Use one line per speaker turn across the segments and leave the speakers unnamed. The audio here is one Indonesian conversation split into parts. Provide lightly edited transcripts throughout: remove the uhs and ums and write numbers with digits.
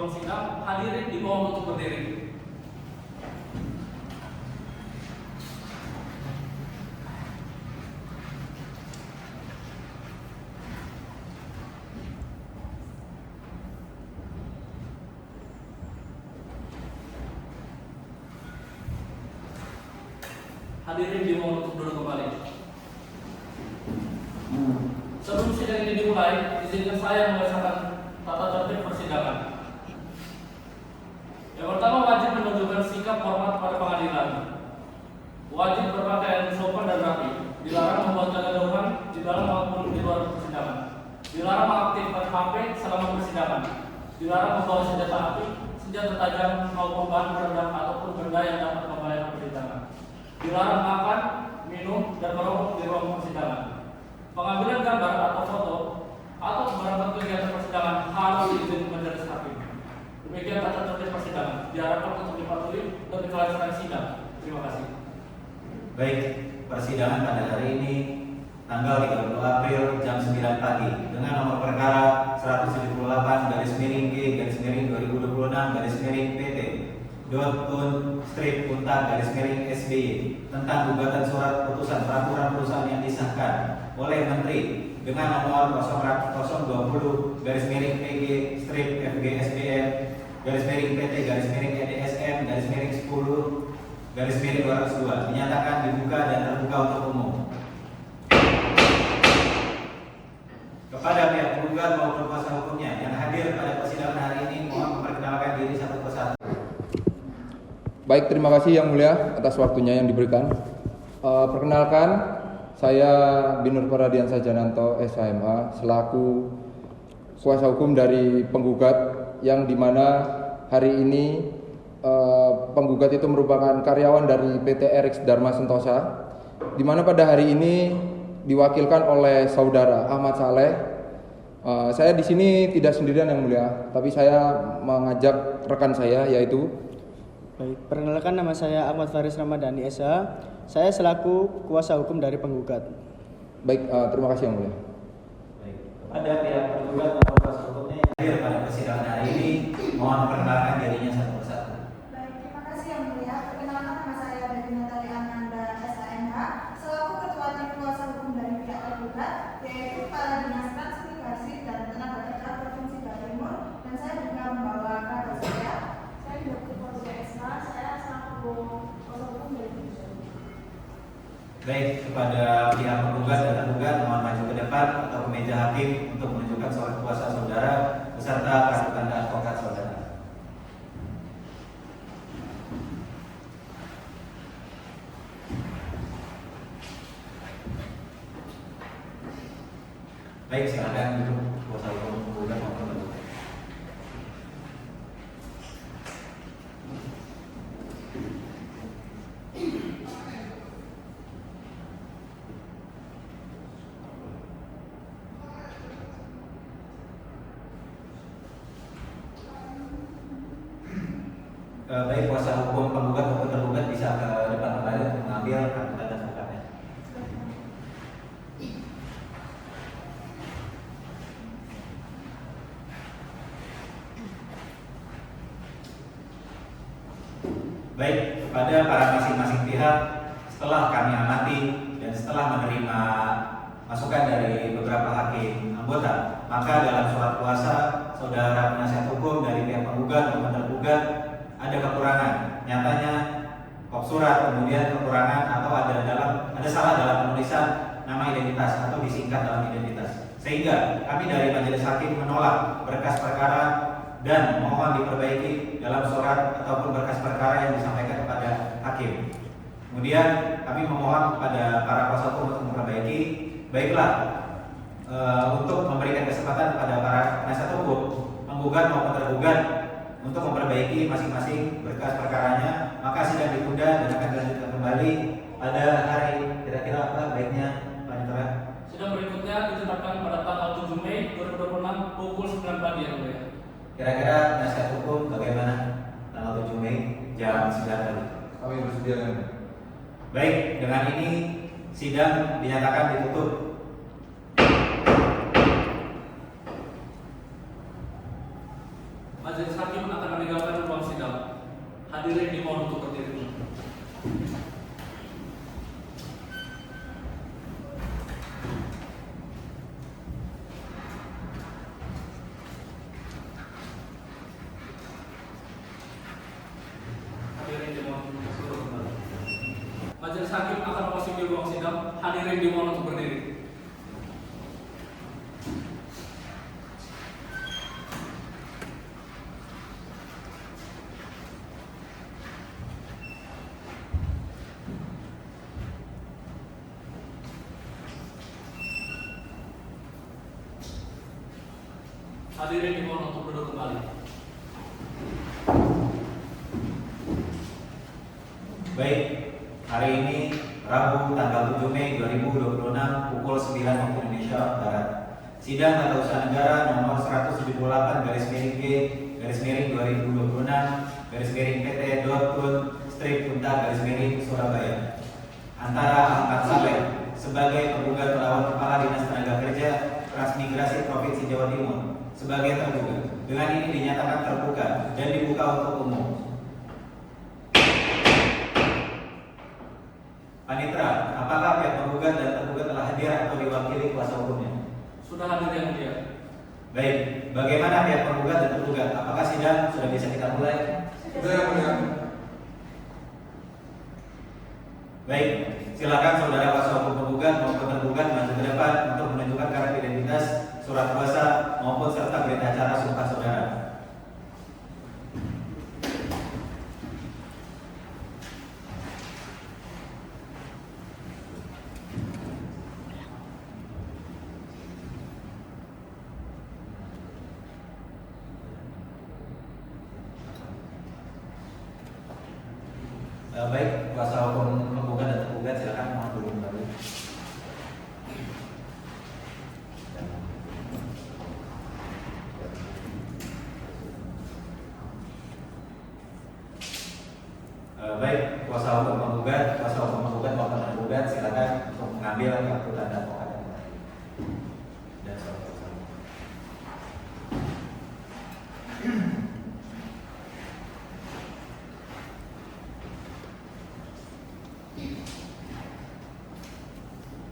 ruang sidang, hadirin dimohon untuk berdiri. Hadirin dimohon untuk duduk kembali. Sebelum sidang ini dimulai, izinkan saya membacakan tata tertib persidangan. Yang pertama, wajib menunjukkan sikap hormat pada pengadilan. Wajib berpakaian sopan dan rapi. Dilarang membuat kegaduhan di dalam maupun di luar persidangan. Dilarang mengaktifkan HP selama persidangan. Dilarang membawa senjata api, senjata tajam maupun bahan peledak ataupun benda yang dapat membahayakan persidangan. Dilarang makan, minum, dan merokok di ruang persidangan. Pengambilan gambar atau foto atau barang kegiatan persidangan harus diizinkan majelis hakim. Demikian tata tertib persidangan. Diharapkan untuk dipatuhi dan kelancaran sidang. Terima kasih.
Baik, persidangan pada hari ini tanggal 30 April jam 9 pagi dengan nomor perkara 178-G-2026-PT .Tun/SBY tentang gugatan surat putusan peraturan perusahaan yang disahkan oleh Menteri dengan nomor 000/PG/PT-FG/SBN-10/202 dinyatakan dibuka dan terbuka untuk umum. Kepada pihak penggugat maupun kuasa hukumnya yang hadir pada persidangan hari ini, mohon memperkenalkan diri satu persatu.
Baik, terima kasih Yang Mulia atas waktunya yang diberikan. Perkenalkan, saya Binur Paradiansa Jananto, SHMH, selaku kuasa hukum dari penggugat yang dimana hari ini penggugat itu merupakan karyawan dari PT RX Dharma Sentosa, dimana pada hari ini diwakilkan oleh saudara Ahmad Saleh. Saya di sini tidak sendirian Yang Mulia, tapi saya mengajak rekan saya yaitu.
Baik, perkenalkan nama saya Ahmad Faris Ramadhani SH. Saya selaku kuasa hukum dari penggugat.
Baik, terima kasih Yang Mulia.
Baik, kepada pihak penggugat maupun kuasa hukumnya yang hadir pada persidangan hari ini, mohon memperkenalkan dirinya satu persatu.
Baik, terima kasih Yang Mulia. Perkenalkan nama saya Devi Natali Ananda SHMH, selaku ketua tim kuasa hukum dari pihak tergugat, yaitu Kepala Dinas Transmigrasi dan Tenaga Kerja Provinsi Jawa Timur, dan saya juga membawa kader saya. Saya Dr. Fauzia Esra, saya selaku kuasa hukum dari Indonesia.
Baik, kepada pihak penggugat dan tergugat mohon maju ke depan atau ke meja hakim untuk menunjukkan surat kuasa saudara beserta kartu tanda advokat saudara. Baik, silakan duduk kuasa hukum penggugat maupun tergugat. Baik, kuasa hukum penggugat maupun tergugat bisa ke depan kembali untuk mengambil kartu tanda advokatnya. Baik, kepada para masing-masing pihak, setelah kami amati dan setelah menerima masukan dari beberapa hakim anggota, maka dalam surat kuasa saudara penasihat hukum dari pihak penggugat maupun tergugat ada kekurangan. Nyatanya kop surat kemudian kekurangan atau ada salah dalam penulisan nama identitas atau disingkat dalam identitas, sehingga kami dari majelis hakim menolak berkas perkara dan mohon diperbaiki dalam surat ataupun berkas perkara yang disampaikan kepada hakim. Kemudian kami memohon kepada para kuasa hukum untuk memperbaiki. Baiklah, untuk memberikan kesempatan kepada para penasihat hukum penggugat maupun tergugat untuk memperbaiki masing-masing berkas perkaranya, maka sidang ditunda dan akan dilanjutkan kembali pada hari kira-kira apa baiknya Pak Nitra?
Sidang berikutnya ditetapkan pada tanggal 7 Mei 2026 pukul 9 pagi Yang Mulia.
Kira-kira penasihat hukum bagaimana tanggal 7 Mei jam 9 pagi?
Kami bersedia.
Baik, dengan ini sidang dinyatakan ditutup.
Majelis hakim akan meninggalkan ruang sidang. Hadirin dimohon untuk berdiri. Hadirin dimohon untuk duduk kembali. Majelis hakim akan memasuki ruang sidang. Hadirin dimohon untuk berdiri. Hadirin dimohon untuk duduk kembali.
Baik, hari ini Rabu tanggal 7 Mei 2026 pukul 9 waktu Indonesia Barat. Sidang Tata Usaha Negara nomor 178 garis miring G garis miring 2026 garis miring PT Dortmund Strip Punta garis miring Surabaya antara Ahmad Saleh sebagai penggugat melawan Kepala Dinas Tenaga Kerja Transmigrasi Provinsi Jawa Timur sebagai tergugat. Dengan ini dinyatakan terbuka dan dibuka untuk umum. Panitra, apakah pihak penggugat dan tergugat telah hadir atau diwakili kuasa hukumnya?
Sudah hadir yang mulia.
Baik, bagaimana pihak penggugat dan tergugat? Apakah sidang sudah bisa kita mulai?
Sudah yang mulia.
Baik, silakan saudara kuasa hukum penggugat maupun tergugat maju ke depan untuk menunjukkan kartu identitas, surat kuasa maupun serta berita acara sumpah saudara. Baik, kuasa hukum penggugat dan tergugat silakan mohon dulu kembali. Baik, kuasa hukum penggugat maupun tergugat silakan untuk mengambil kartu tanda pokok dan surat kuasa.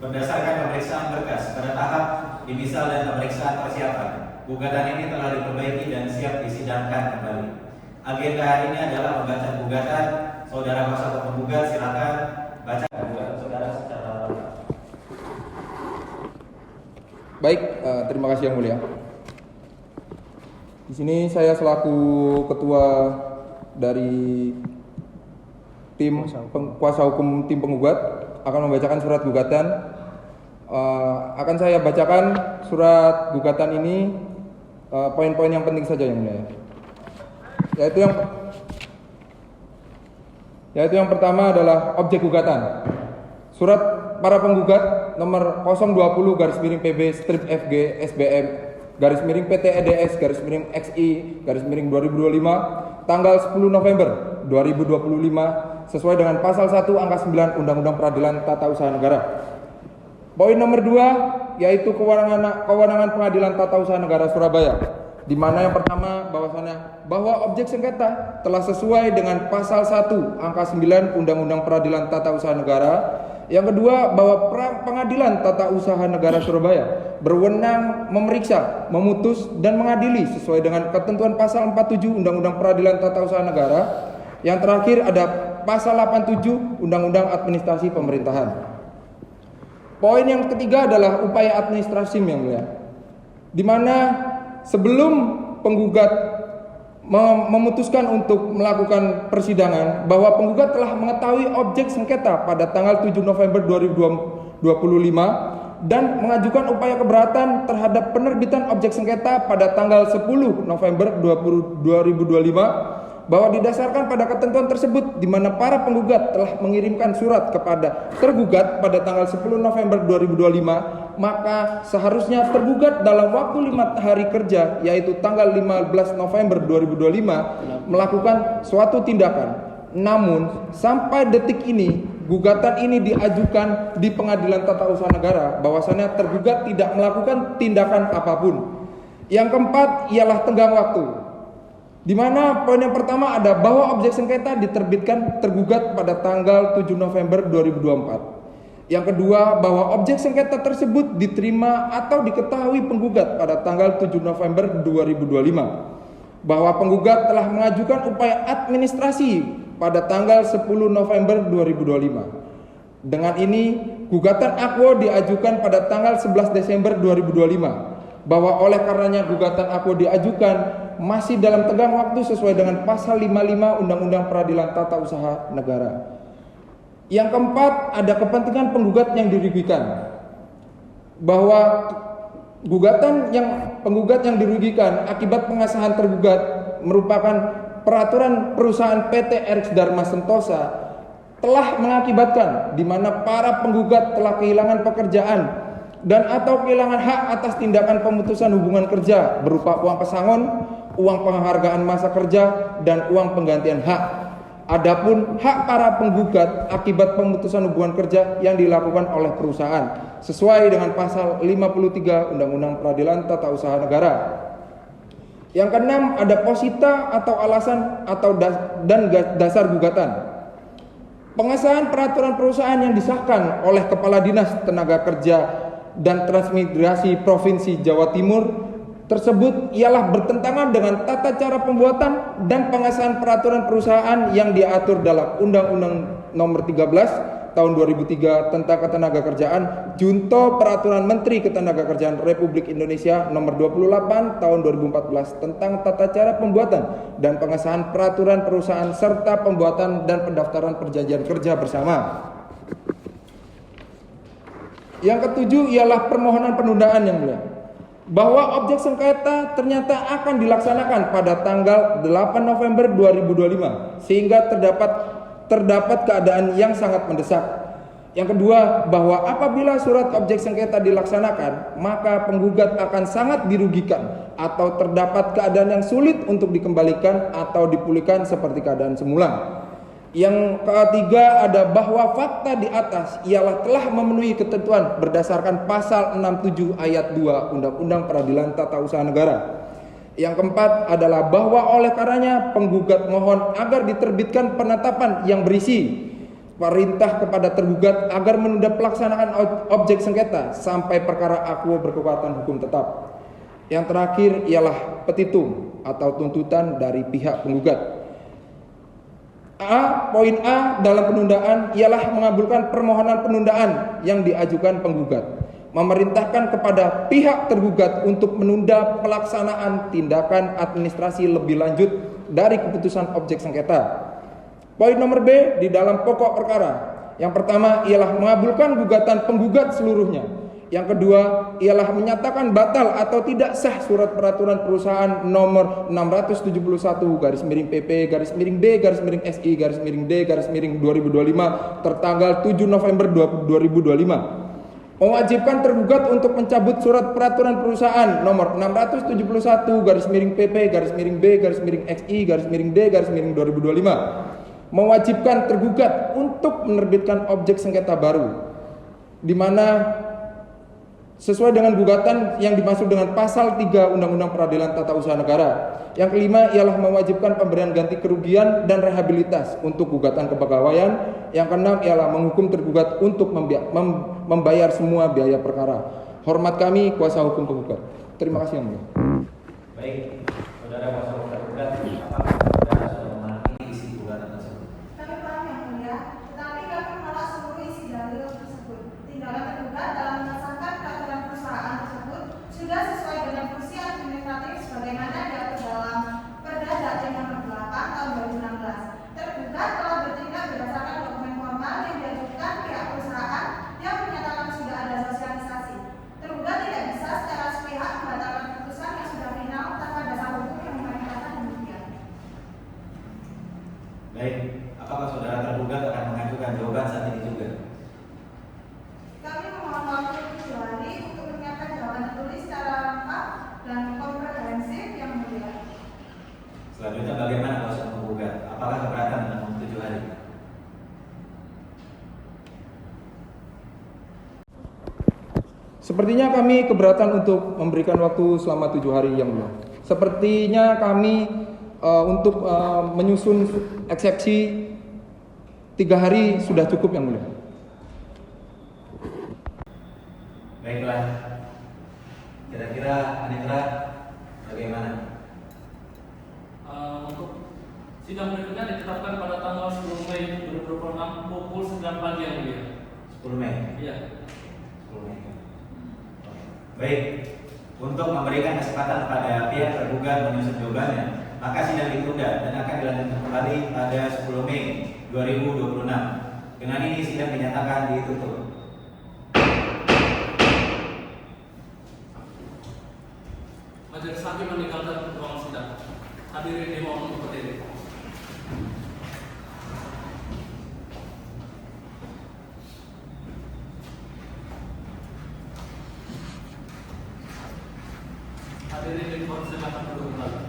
Berdasarkan pemeriksaan berkas pada tahap dimisal dan pemeriksaan persiapan, gugatan ini telah diperbaiki dan siap disidangkan kembali. Agenda hari ini adalah membaca gugatan. Saudara kuasa hukum penggugat silakan baca gugatan saudara secara lengkap.
Baik, terima kasih yang mulia. Di sini saya selaku ketua dari tim kuasa hukum tim penggugat akan membacakan surat gugatan. Akan saya bacakan surat gugatan ini poin-poin yang penting saja yang mulia. Yaitu yang pertama adalah objek gugatan. Surat para penggugat nomor 020 garis miring PB strip FG SBM garis miring PT EDS garis miring XI garis miring 2025 tanggal 10 November 2025 sesuai dengan pasal 1 angka 9 Undang-Undang Peradilan Tata Usaha Negara. Poin nomor 2 yaitu kewenangan Pengadilan Tata Usaha Negara Surabaya, di mana yang pertama bahwa objek sengketa telah sesuai dengan pasal 1 angka 9 Undang-Undang Peradilan Tata Usaha Negara. Yang kedua, bahwa Pengadilan Tata Usaha Negara Surabaya berwenang memeriksa, memutus dan mengadili sesuai dengan ketentuan pasal 47 Undang-Undang Peradilan Tata Usaha Negara. Yang terakhir ada pasal 87 Undang-Undang Administrasi Pemerintahan. Poin yang ketiga adalah upaya administrasi yang mulia, di mana sebelum penggugat memutuskan untuk melakukan persidangan bahwa penggugat telah mengetahui objek sengketa pada tanggal 7 November 2025 dan mengajukan upaya keberatan terhadap penerbitan objek sengketa pada tanggal 10 November 2025, bahwa didasarkan pada ketentuan tersebut di mana para penggugat telah mengirimkan surat kepada tergugat pada tanggal 10 November 2025, maka seharusnya tergugat dalam waktu 5 hari kerja yaitu tanggal 15 November 2025 melakukan suatu tindakan. Namun sampai detik ini gugatan ini diajukan di Pengadilan Tata Usaha Negara bahwasannya tergugat tidak melakukan tindakan apapun. Yang keempat ialah tenggang waktu. Di mana poin yang pertama ada bahwa objek sengketa diterbitkan tergugat pada tanggal 7 November 2024. Yang kedua, bahwa objek sengketa tersebut diterima atau diketahui penggugat pada tanggal 7 November 2025. Bahwa penggugat telah mengajukan upaya administrasi pada tanggal 10 November 2025. Dengan ini, gugatan Aquo diajukan pada tanggal 11 Desember 2025. Bahwa oleh karenanya gugatan Aquo diajukan masih dalam tenggang waktu sesuai dengan pasal 55 Undang-Undang Peradilan Tata Usaha Negara. Yang keempat, ada kepentingan penggugat yang dirugikan. Bahwa penggugat yang dirugikan akibat pengesahan tergugat merupakan peraturan perusahaan PT RX Dharma Sentosa telah mengakibatkan di mana para penggugat telah kehilangan pekerjaan dan atau kehilangan hak atas tindakan pemutusan hubungan kerja berupa uang pesangon, uang penghargaan masa kerja, dan uang penggantian hak. Adapun hak para penggugat akibat pemutusan hubungan kerja yang dilakukan oleh perusahaan sesuai dengan pasal 53 Undang-Undang Peradilan Tata Usaha Negara. Yang keenam, ada posita atau alasan atau dasar gugatan. Pengesahan peraturan perusahaan yang disahkan oleh Kepala Dinas Tenaga Kerja dan Transmigrasi Provinsi Jawa Timur tersebut ialah bertentangan dengan tata cara pembuatan dan pengesahan peraturan perusahaan yang diatur dalam Undang-Undang Nomor 13 Tahun 2003 tentang Ketenagakerjaan Junto Peraturan Menteri Ketenagakerjaan Republik Indonesia Nomor 28 Tahun 2014 tentang tata cara pembuatan dan pengesahan peraturan perusahaan serta pembuatan dan pendaftaran perjanjian kerja bersama. Yang ketujuh ialah permohonan penundaan yang mulia. Bahwa objek sengketa ternyata akan dilaksanakan pada tanggal 8 November 2025 sehingga terdapat keadaan yang sangat mendesak. Yang kedua, bahwa apabila surat objek sengketa dilaksanakan, maka penggugat akan sangat dirugikan atau terdapat keadaan yang sulit untuk dikembalikan atau dipulihkan seperti keadaan semula. Yang ketiga ada bahwa fakta di atas ialah telah memenuhi ketentuan berdasarkan pasal 67 ayat 2 Undang-Undang Peradilan Tata Usaha Negara. Yang keempat adalah bahwa oleh karenanya penggugat mohon agar diterbitkan penetapan yang berisi perintah kepada tergugat agar menunda pelaksanaan objek sengketa sampai perkara Aquo berkekuatan hukum tetap. Yang terakhir ialah petitum atau tuntutan dari pihak penggugat. Poin A dalam penundaan ialah mengabulkan permohonan penundaan yang diajukan penggugat, memerintahkan kepada pihak tergugat untuk menunda pelaksanaan tindakan administrasi lebih lanjut dari keputusan objek sengketa. Poin nomor B di dalam pokok perkara. Yang pertama ialah mengabulkan gugatan penggugat seluruhnya. Yang kedua ialah menyatakan batal atau tidak sah surat peraturan perusahaan nomor 671/BP-B-SI-D-2025 tertanggal 7 November 2025. Mewajibkan tergugat untuk mencabut surat peraturan perusahaan nomor 671/PP-B-SI-D-2025. Mewajibkan tergugat untuk menerbitkan objek sengketa baru, di mana sesuai dengan gugatan yang dimaksud dengan pasal 3 Undang-Undang Peradilan Tata Usaha Negara. Yang kelima ialah mewajibkan pemberian ganti kerugian dan rehabilitas untuk gugatan kepegawaian. Yang keenam ialah menghukum tergugat untuk membayar semua biaya perkara. Hormat kami kuasa hukum penggugat. Terima kasih yang mulia.
Baik, saudara kuasa hukum tergugat, apakah saudara sudah memahami isi gugatan tersebut?
Kami paham yang mulia, tetapi kami menolak seluruh isi dalil tersebut. Tindakan tergugat dalam mengesahkan peraturan perusahaan tersebut sudah sesuai dengan fungsi administratif sebagaimana diatur dalam Perda Datin Nomor 8 Tahun 2016. Tergugat telah bertindak berdasarkan dokumen formal yang diajukan pihak perusahaan yang menyatakan sudah ada sosialisasi. Tergugat tidak bisa secara sepihak membatalkan keputusan yang sudah final tanpa dasar hukum yang memerintahkan demikian.
Baik, apakah saudara tergugat akan mengajukan jawaban saat ini juga?
Kami memohon waktu 7 hari untuk menyiapkan jawaban tertulis secara lengkap dan komprehensif yang mulia.
Selanjutnya bagaimana kuasa penggugat? Apakah keberatan dengan 7 hari?
Sepertinya kami keberatan untuk memberikan waktu selama 7 hari yang mulia. Sepertinya kami untuk menyusun eksepsi 3 hari sudah cukup yang mulia.
Baiklah. Kira-kira Anitra bagaimana?
Untuk sidang berikutnya ditetapkan pada tanggal 10 Mei 2026 pukul 9 pagi yang mulia.
10 Mei.
Iya.
10 Mei. Baik. Untuk memberikan kesempatan pada pihak tergugat menyusun jawabannya, maka sidang ditunda dan akan dilanjutkan kembali pada 10 Mei 2026. Dengan ini sidang dinyatakan ditutup.
Majelis hakim meninggalkan ruang sidang. Hadirin dimohon untuk berdiri. Hadirin dimohon silakan duduk kembali.